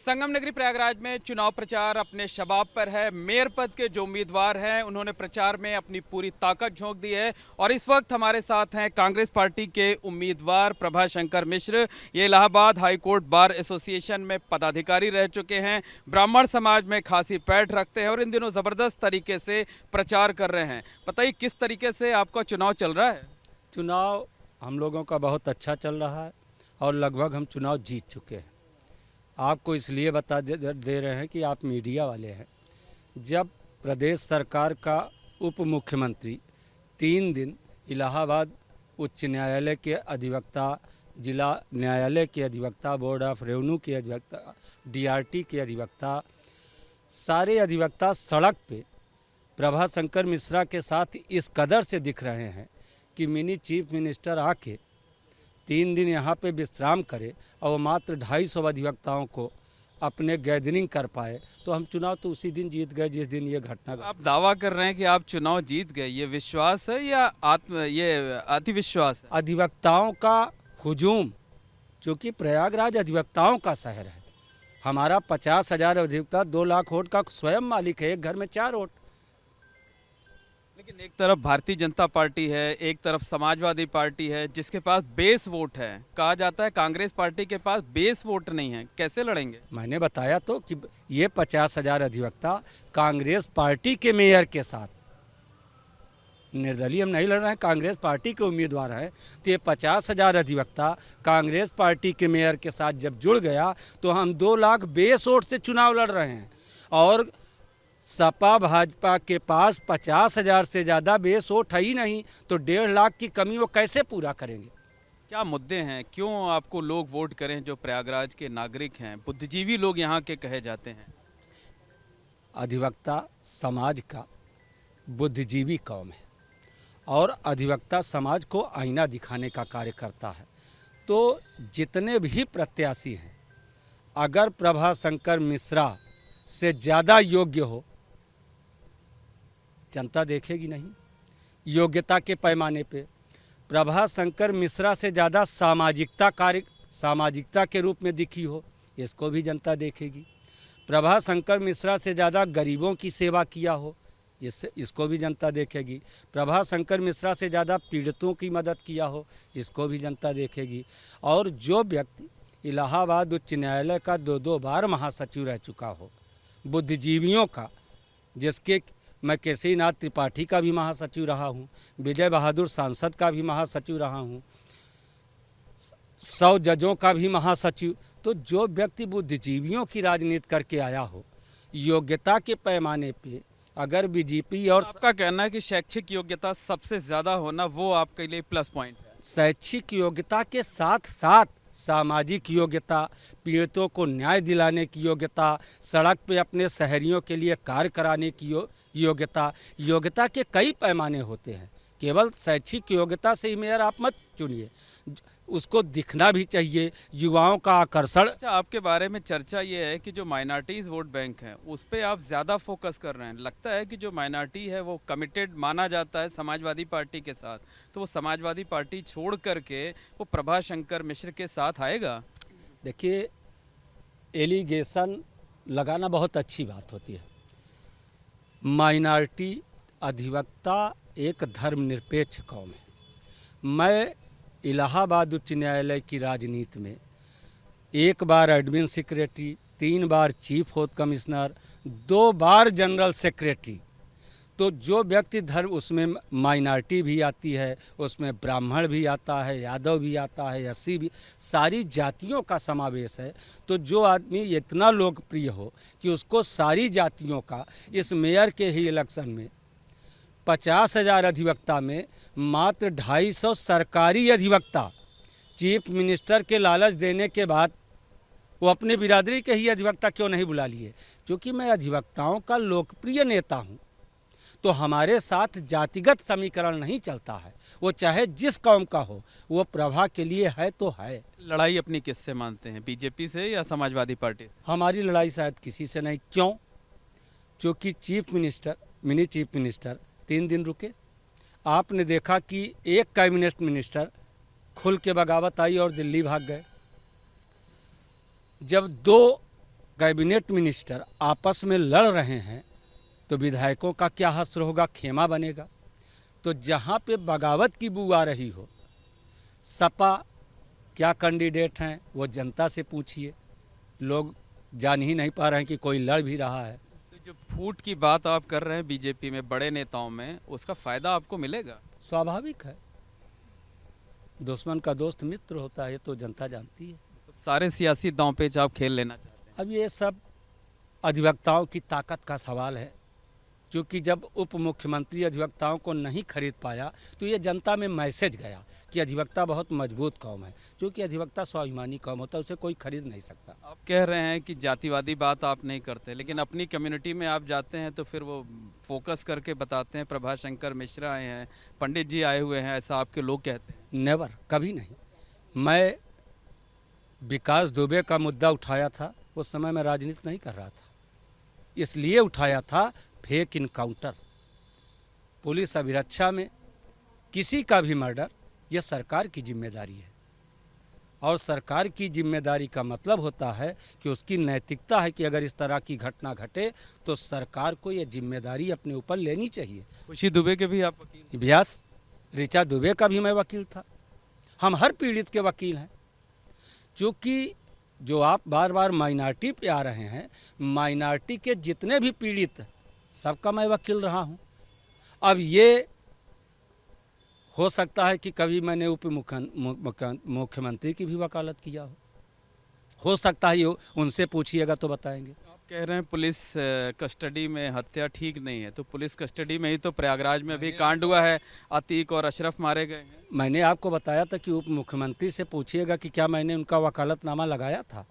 संगम नगरी प्रयागराज में चुनाव प्रचार अपने शबाब पर है। मेयर पद के जो उम्मीदवार हैं उन्होंने प्रचार में अपनी पूरी ताकत झोंक दी है और इस वक्त हमारे साथ हैं कांग्रेस पार्टी के उम्मीदवार प्रभाशंकर मिश्र। ये Allahabad high court bar association में पदाधिकारी रह चुके हैं, ब्राह्मण समाज में खासी पैठ रखते हैं और इन दिनों ज़बरदस्त तरीके से प्रचार कर रहे हैं। बताइए किस तरीके से आपका चुनाव चल रहा है? चुनाव हम लोगों का बहुत अच्छा चल रहा है और लगभग हम चुनाव जीत चुके हैं। आपको इसलिए बता दे रहे हैं कि आप मीडिया वाले हैं। जब प्रदेश सरकार का उप मुख्यमंत्री 3 दिन इलाहाबाद उच्च न्यायालय के अधिवक्ता, जिला न्यायालय के अधिवक्ता, बोर्ड ऑफ रेवेन्यू के अधिवक्ता, डीआरटी के अधिवक्ता, सारे अधिवक्ता सड़क पे प्रभाशंकर मिश्रा के साथ इस कदर से दिख रहे हैं कि मिनी चीफ मिनिस्टर आके 3 दिन यहाँ पे विश्राम करे और वो मात्र 250 अधिवक्ताओं को अपने गैदरिंग कर पाए, तो हम चुनाव तो उसी दिन जीत गए जिस दिन ये घटना। आप दावा कर रहे हैं कि आप चुनाव जीत गए, ये विश्वास है या ये अतिविश्वास है? अधिवक्ताओं का हुजूम, जो कि प्रयागराज अधिवक्ताओं का शहर है। हमारा 50,000 अधिवक्ता 2 लाख वोट का स्वयं मालिक है, एक घर में 4 वोट। लेकिन एक तरफ भारतीय जनता पार्टी है, एक तरफ समाजवादी पार्टी है जिसके पास बेस वोट है। कहा जाता है कांग्रेस पार्टी के पास बेस वोट नहीं है, कैसे लड़ेंगे? मैंने बताया तो कि ये 50,000 अधिवक्ता कांग्रेस पार्टी के मेयर के साथ, निर्दलीय हम नहीं लड़ रहे हैं, कांग्रेस पार्टी के उम्मीदवार हैं। तो ये 50,000 अधिवक्ता कांग्रेस पार्टी के मेयर के साथ जब जुड़ गया तो हम 2 लाख बेस वोट से चुनाव लड़ रहे हैं और सपा भाजपा के पास 50,000 से ज़्यादा बेस वोट है ही नहीं, तो 1.5 लाख की कमी वो कैसे पूरा करेंगे? क्या मुद्दे हैं, क्यों आपको लोग वोट करें जो प्रयागराज के नागरिक हैं, बुद्धिजीवी लोग यहाँ के कहे जाते हैं? अधिवक्ता समाज का बुद्धिजीवी कौम है और अधिवक्ता समाज को आईना दिखाने का कार्य करता है। तो जितने भी प्रत्याशी हैं, अगर प्रभाशंकर मिश्रा से ज़्यादा योग्य हो, जनता देखेगी नहीं। योग्यता के पैमाने पे प्रभाशंकर मिश्रा से ज़्यादा सामाजिकता के रूप में दिखी हो, इसको भी जनता देखेगी। प्रभाशंकर मिश्रा से ज़्यादा गरीबों की सेवा किया हो, इसको भी जनता देखेगी। प्रभाशंकर मिश्रा से ज़्यादा पीड़ितों की मदद किया हो, इसको भी जनता देखेगी। और जो व्यक्ति इलाहाबाद उच्च न्यायालय का 2 बार महासचिव रह चुका हो, बुद्धिजीवियों का, जिसके मैं केसरीनाथ त्रिपाठी का भी महासचिव रहा हूँ, विजय बहादुर सांसद का भी महासचिव रहा हूँ, 100 जजों का भी महासचिव। तो जो व्यक्ति बुद्धिजीवियों की राजनीति करके आया हो, योग्यता के पैमाने पे अगर बीजेपी और आपका कहना है कि शैक्षिक योग्यता सबसे ज़्यादा होना वो आपके लिए प्लस पॉइंट है? शैक्षिक योग्यता के साथ साथ सामाजिक योग्यता, पीड़ितों को न्याय दिलाने की योग्यता, सड़क पे अपने शहरियों के लिए कार्य कराने की योग्यता के कई पैमाने होते हैं। केवल शैक्षिक योग्यता से ही मेयर आप मत चुनिए, उसको दिखना भी चाहिए, युवाओं का आकर्षण। अच्छा, आपके बारे में चर्चा ये है कि जो माइनॉरिटीज़ वोट बैंक है उस पर आप ज़्यादा फोकस कर रहे हैं। लगता है कि जो माइनॉरिटी है वो कमिटेड माना जाता है समाजवादी पार्टी के साथ, तो वो समाजवादी पार्टी छोड़ करके वो प्रभाशंकर मिश्र के साथ आएगा? देखिए, एलिगेशन लगाना बहुत अच्छी बात होती है। माइनॉरिटी अधिवक्ता एक धर्मनिरपेक्ष कौम है। मैं इलाहाबाद उच्च न्यायालय की राजनीति में 1 बार एडमिन सेक्रेटरी, 3 बार चीफ होत कमिश्नर, 2 बार जनरल सेक्रेटरी। तो जो व्यक्ति धर्म, उसमें माइनॉरिटी भी आती है, उसमें ब्राह्मण भी आता है, यादव भी आता है, एससी भी, सारी जातियों का समावेश है। तो जो आदमी इतना लोकप्रिय हो कि उसको सारी जातियों का, इस मेयर के ही इलेक्शन में 50,000 अधिवक्ता में मात्र 250 सरकारी अधिवक्ता, चीफ मिनिस्टर के लालच देने के बाद वो अपने बिरादरी के ही अधिवक्ता क्यों नहीं बुला लिए? क्योंकि मैं अधिवक्ताओं का लोकप्रिय नेता हूँ, तो हमारे साथ जातिगत समीकरण नहीं चलता है। वो चाहे जिस कौम का हो, वो प्रभा के लिए है तो है। लड़ाई अपनी किससे मानते हैं, बीजेपी से या समाजवादी पार्टी से? हमारी लड़ाई शायद किसी से नहीं। क्यों? क्योंकि chief minister, mini chief minister 3 दिन रुके। आपने देखा कि एक कैबिनेट मिनिस्टर खुल के बगावत आई और दिल्ली भाग गए। जब 2 कैबिनेट मिनिस्टर आपस में लड़ रहे हैं तो विधायकों का क्या हश्र होगा, खेमा बनेगा। तो जहाँ पे बगावत की बू आ रही हो, सपा क्या कैंडिडेट हैं वो जनता से पूछिए, लोग जान ही नहीं पा रहे हैं कि कोई लड़ भी रहा है। तो जो फूट की बात आप कर रहे हैं बीजेपी में बड़े नेताओं में, उसका फायदा आपको मिलेगा? स्वाभाविक है, दुश्मन का दोस्त मित्र होता है, ये तो जनता जानती है। तो सारे सियासी दांव पेच आप खेल लेना चाहते हैं? अब ये सब अधिवक्ताओं की ताकत का सवाल है, क्योंकि जब उप मुख्यमंत्री अधिवक्ताओं को नहीं खरीद पाया तो ये जनता में मैसेज गया कि अधिवक्ता बहुत मजबूत कौम है, क्योंकि अधिवक्ता स्वाभिमानी कौम होता है, उसे कोई खरीद नहीं सकता। आप कह रहे हैं कि जातिवादी बात आप नहीं करते, लेकिन अपनी कम्युनिटी में आप जाते हैं तो फिर वो फोकस करके बताते हैं। प्रभाशंकर मिश्रा आए हैं, पंडित जी आए हुए हैं, ऐसा आपके लोग कहते हैं? नेवर, कभी नहीं। मैं विकास दुबे का मुद्दा उठाया था, उस समय मैं राजनीति नहीं कर रहा था, इसलिए उठाया था फेक इनकाउंटर, पुलिस अभिरक्षा में किसी का भी मर्डर, यह सरकार की जिम्मेदारी है। और सरकार की जिम्मेदारी का मतलब होता है कि उसकी नैतिकता है कि अगर इस तरह की घटना घटे तो सरकार को यह जिम्मेदारी अपने ऊपर लेनी चाहिए। खुशी दुबे के भी आप वकील? अभ्यास ऋचा दुबे का भी मैं वकील था। हम हर पीड़ित के वकील हैं, क्योंकि जो आप बार बार माइनॉरिटी पे आ रहे हैं, माइनॉरिटी के जितने भी पीड़ित सबका मैं वकील रहा हूं। अब ये हो सकता है कि कभी मैंने उप मुख्यमंत्री की भी वकालत किया हो सकता है, ये उनसे पूछिएगा तो बताएंगे। आप कह रहे हैं पुलिस कस्टडी में हत्या ठीक नहीं है, तो पुलिस कस्टडी में ही तो प्रयागराज में भी कांड हुआ है, अतीक और अशरफ मारे गए हैं। मैंने आपको बताया था कि उप मुख्यमंत्री से पूछिएगा कि क्या मैंने उनका वकालतनामा लगाया था,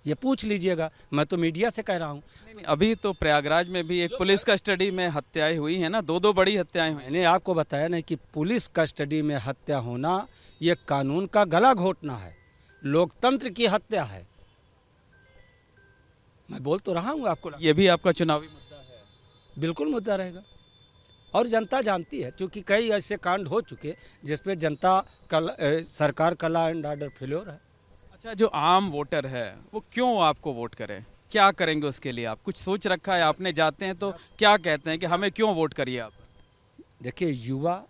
ये पूछ लीजिएगा, मैं तो मीडिया से कह रहा हूँ। नहीं, अभी तो प्रयागराज में भी एक पुलिस कस्टडी में हत्याएं हुई है ना, दो बड़ी हत्याएं हुई। मैंने आपको बताया नहीं कि पुलिस कस्टडी में हत्या होना ये कानून का गला घोटना है, लोकतंत्र की हत्या है। मैं बोल तो रहा हूँ आपको। ये भी आपका चुनावी मुद्दा है? बिल्कुल मुद्दा रहेगा, और जनता जानती है, क्योंकि कई ऐसे कांड हो चुके जिसपे जनता सरकार का लॉ एंड ऑर्डर फेल्योर है। अच्छा, जो आम वोटर है वो क्यों आपको वोट करे, क्या करेंगे उसके लिए? आप कुछ सोच रखा है आपने? जाते हैं तो क्या कहते हैं कि हमें क्यों वोट करिए आप? देखिए, युवा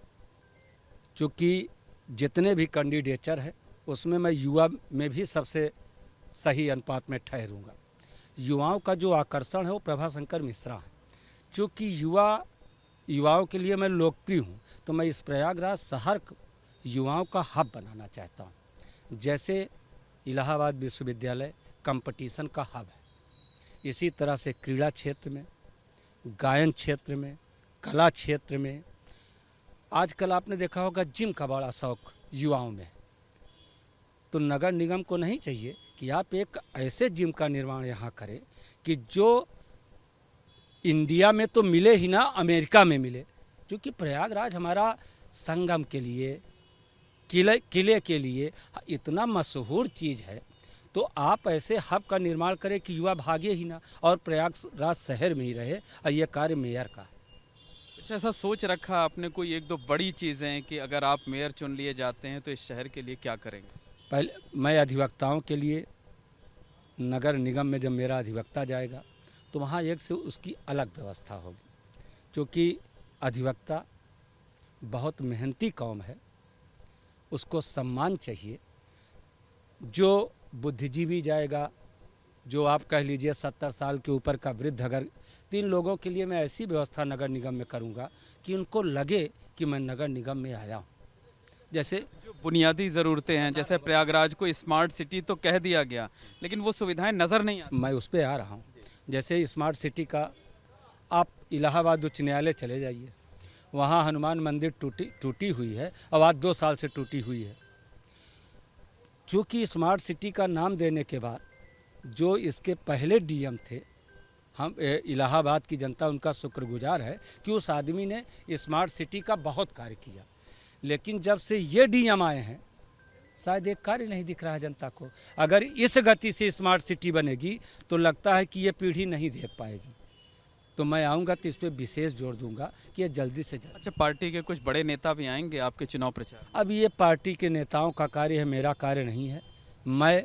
चूँकि जितने भी कैंडिडेचर है उसमें मैं युवा में भी सबसे सही अनुपात में ठहरूंगा। युवाओं का जो आकर्षण है वो प्रभाशंकर मिश्रा है। चूँकि युवाओं के लिए मैं लोकप्रिय हूँ, तो मैं इस प्रयागराज शहर युवाओं का हब बनाना चाहता हूँ। जैसे इलाहाबाद विश्वविद्यालय कंपटीशन का हब है, इसी तरह से क्रीड़ा क्षेत्र में, गायन क्षेत्र में, कला क्षेत्र में, आजकल आपने देखा होगा जिम का बड़ा शौक युवाओं में। तो नगर निगम को नहीं चाहिए कि आप एक ऐसे जिम का निर्माण यहाँ करें कि जो इंडिया में तो मिले ही ना, अमेरिका में मिले, क्योंकि प्रयागराज हमारा संगम के लिए, किले के लिए इतना मशहूर चीज़ है। तो आप ऐसे हब का निर्माण करें कि युवा भागे ही ना और प्रयागराज शहर में ही रहे, और ये कार्य मेयर का है। कुछ ऐसा सोच रखा आपने, कोई एक दो बड़ी चीज़ें कि अगर आप मेयर चुन लिए जाते हैं तो इस शहर के लिए क्या करेंगे? पहले मैं अधिवक्ताओं के लिए नगर निगम में जब मेरा अधिवक्ता जाएगा तो वहाँ एक से उसकी अलग व्यवस्था होगी, क्योंकि अधिवक्ता बहुत मेहनती कौम है, उसको सम्मान चाहिए। जो बुद्धिजीवी जाएगा, जो आप कह लीजिए 70 साल के ऊपर का वृद्ध, अगर 3 लोगों के लिए मैं ऐसी व्यवस्था नगर निगम में करूंगा कि उनको लगे कि मैं नगर निगम में आया हूं। जैसे जो बुनियादी ज़रूरतें हैं, जैसे प्रयागराज को स्मार्ट सिटी तो कह दिया गया, लेकिन वो सुविधाएं नज़र नहीं आती। मैं उस पर आ रहा हूं। जैसे स्मार्ट सिटी का आप इलाहाबाद उच्च न्यायालय चले जाइए, वहाँ हनुमान मंदिर टूटी हुई है, और आज 2 साल से टूटी हुई है। चूँकि स्मार्ट सिटी का नाम देने के बाद जो इसके पहले डीएम थे, हम इलाहाबाद की जनता उनका शुक्रगुजार है कि उस आदमी ने स्मार्ट सिटी का बहुत कार्य किया। लेकिन जब से ये डीएम आए हैं, शायद एक कार्य नहीं दिख रहा है जनता को। अगर इस गति से स्मार्ट सिटी बनेगी तो लगता है कि ये पीढ़ी नहीं देख पाएगी। तो मैं आऊँगा तो इस पर विशेष जोर दूंगा कि ये जल्दी से जल्दी। अच्छा, पार्टी के कुछ बड़े नेता भी आएंगे आपके चुनाव प्रचार? अब ये पार्टी के नेताओं का कार्य है, मेरा कार्य नहीं है। मैं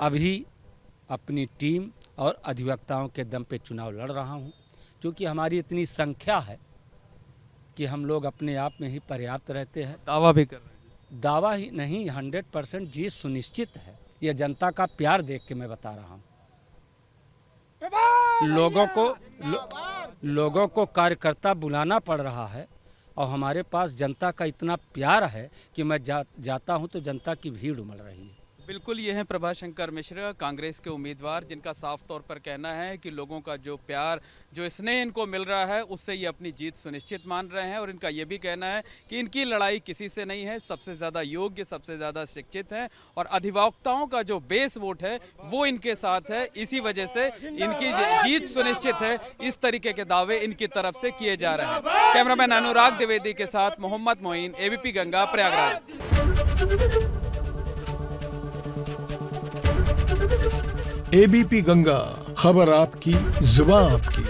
अभी अपनी टीम और अधिवक्ताओं के दम पे चुनाव लड़ रहा हूँ, क्योंकि हमारी इतनी संख्या है कि हम लोग अपने आप में ही पर्याप्त रहते हैं। दावा भी कर रहे हैं। दावा ही नहीं, 100% जीत सुनिश्चित है। यह जनता का प्यार देख के मैं बता रहा हूँ। लोगों को कार्यकर्ता बुलाना पड़ रहा है और हमारे पास जनता का इतना प्यार है कि मैं जाता हूं तो जनता की भीड़ उमड़ रही है। बिल्कुल, ये हैं प्रभाशंकर मिश्र, कांग्रेस के उम्मीदवार, जिनका साफ तौर पर कहना है कि लोगों का जो प्यार, जो स्नेह इनको मिल रहा है, उससे ये अपनी जीत सुनिश्चित मान रहे हैं। और इनका ये भी कहना है कि इनकी लड़ाई किसी से नहीं है, सबसे ज़्यादा योग्य, सबसे ज़्यादा शिक्षित हैं और अधिवक्ताओं का जो बेस वोट है वो इनके साथ है। इसी वजह से इनकी जीत सुनिश्चित है। इस तरीके के दावे इनकी तरफ से किए जा रहे हैं। कैमरामैन अनुराग द्विवेदी के साथ मोहम्मद मोइन, एबीपी गंगा, प्रयागराज। एबीपी गंगा, खबर आपकी, जुबान आपकी।